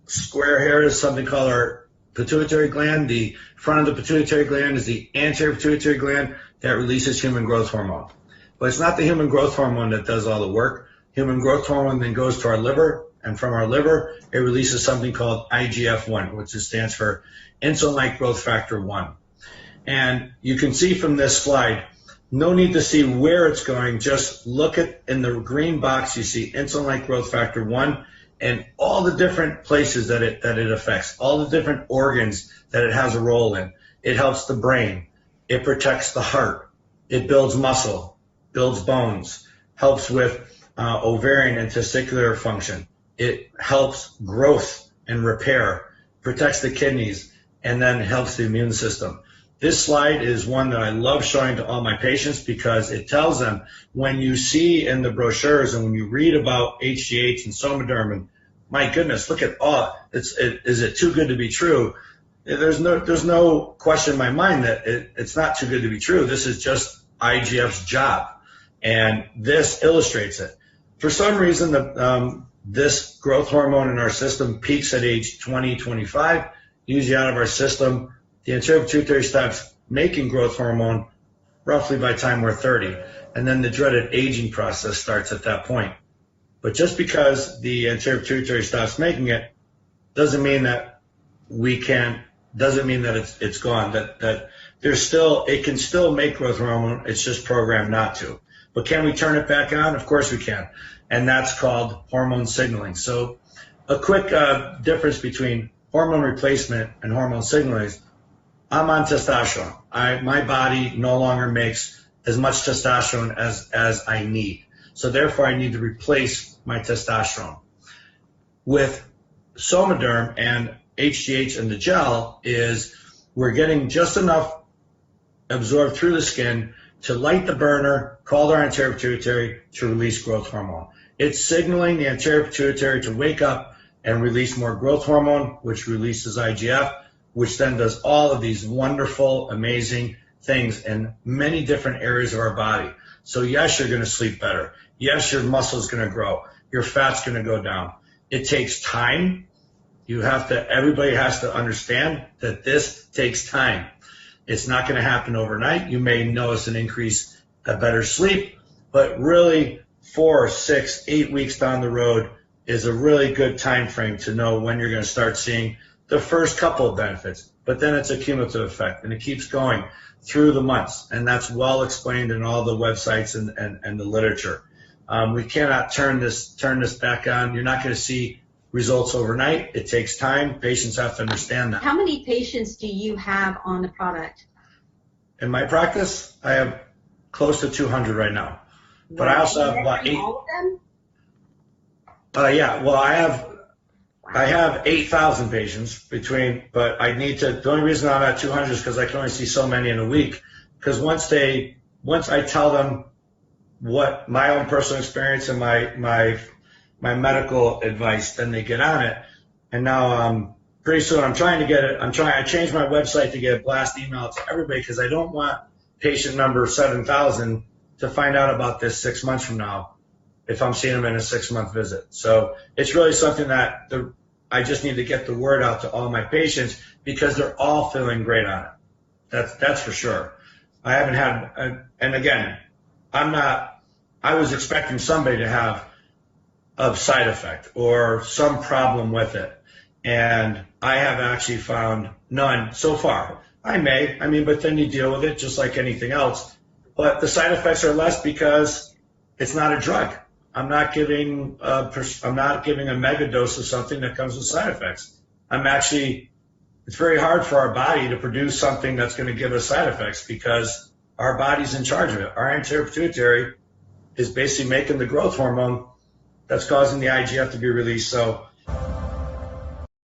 square here is something called our pituitary gland. The front of the pituitary gland is the anterior pituitary gland that releases human growth hormone. But it's not the human growth hormone that does all the work. Human growth hormone then goes to our liver, and from our liver, it releases something called IGF-1, which stands for insulin-like growth factor 1. And you can see from this slide, no need to see where it's going, just look at in the green box, you see insulin-like growth factor 1 and all the different places that it affects, all the different organs that it has a role in. It helps the brain, it protects the heart, it builds muscle, builds bones, helps with ovarian and testicular function. It helps growth and repair, protects the kidneys, and then helps the immune system. This slide is one that I love showing to all my patients because it tells them when you see in the brochures and when you read about HGH and Somadrem, and my goodness, look at all, is it too good to be true? There's no question in my mind that it's not too good to be true. This is just IGF's job, and this illustrates it. For some reason, this growth hormone in our system peaks at age 20, 25, usually out of our system. The anterior pituitary stops making growth hormone roughly by the time we're 30, and then the dreaded aging process starts at that point. But just because the anterior pituitary stops making it doesn't mean that it's gone, that it can still make growth hormone, it's just programmed not to. But can we turn it back on? Of course we can. And that's called hormone signaling. So a quick difference between hormone replacement and hormone signaling is I'm on testosterone. My body no longer makes as much testosterone as I need. So therefore I need to replace my testosterone. With Somadrem and HGH and the gel we're getting just enough absorbed through the skin to light the burner, called our anterior pituitary, to release growth hormone. It's signaling the anterior pituitary to wake up and release more growth hormone, which releases IGF, which then does all of these wonderful, amazing things in many different areas of our body. So yes, you're going to sleep better. Yes, your muscle's going to grow. Your fat's going to go down. It takes time. Everybody has to understand that this takes time. It's not going to happen overnight. You may notice an increase, a better sleep, but really 4, 6, 8 weeks down the road is a really good time frame to know when you're going to start seeing the first couple of benefits. But then it's a cumulative effect, and it keeps going through the months, and that's well explained in all the websites and the literature. We cannot turn this back on. You're not going to see results overnight. It takes time. Patients have to understand that. How many patients do you have on the product? In my practice, I have close to 200 right now. But I also have about 8. All of them? Yeah. Well, I have 8,000 patients but I need to. The only reason I'm at 200 is because I can only see so many in a week. Because once I tell them what my own personal experience and my medical advice, then they get on it. And now pretty soon I changed my website to get a blast email to everybody because I don't want patient number 7,000 to find out about this 6 months from now if I'm seeing them in a 6-month visit. So it's really something that I just need to get the word out to all my patients because they're all feeling great on it. That's for sure. I haven't had, and again, I was expecting somebody to have a side effect or some problem with it. And I have actually found none so far. But then you deal with it just like anything else. But the side effects are less because it's not a drug. I'm not giving a mega dose of something that comes with side effects. It's very hard for our body to produce something that's going to give us side effects because our body's in charge of it. Our anterior pituitary is basically making the growth hormone that's causing the IGF to be released. So